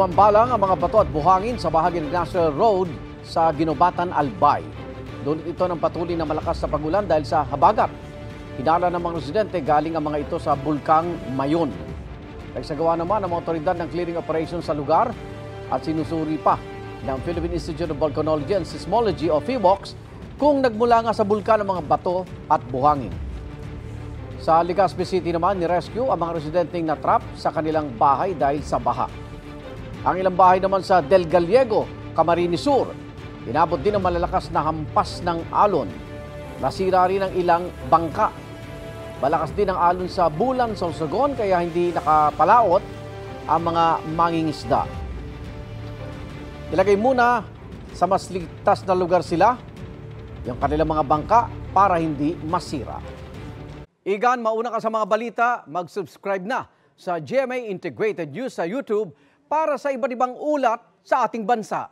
Dumambalang ang mga bato at buhangin sa bahagi ng National Road sa Ginobatan, Albay. Dulot ito ng patuloy na malakas na pagulan dahil sa habagat. Hinala ng mga residente galing ang mga ito sa Bulkang Mayon. Nagsagawa naman ang mga otoridad ng clearing operation sa lugar at sinusuri pa ng Philippine Institute of Volcanology and Seismology o PHIVOLCS kung nagmula nga sa bulkan ang mga bato at buhangin. Sa Legazpi City naman, ni-rescue ang mga residenteng natrap sa kanilang bahay dahil sa baha. Ang ilang bahay naman sa Del Gallego, Camarines Sur, inabot din ang malalakas na hampas ng alon. Nasira rin ang ilang bangka. Malakas din ang alon sa Bulan, Sorsogon, kaya hindi nakapalaot ang mga mangingisda. Ilagay muna sa mas ligtas na lugar sila yung kanilang mga bangka para hindi masira. Igan, mauna ka sa mga balita, mag-subscribe na sa GMA Integrated News sa YouTube para sa iba't ibang ulat sa ating bansa.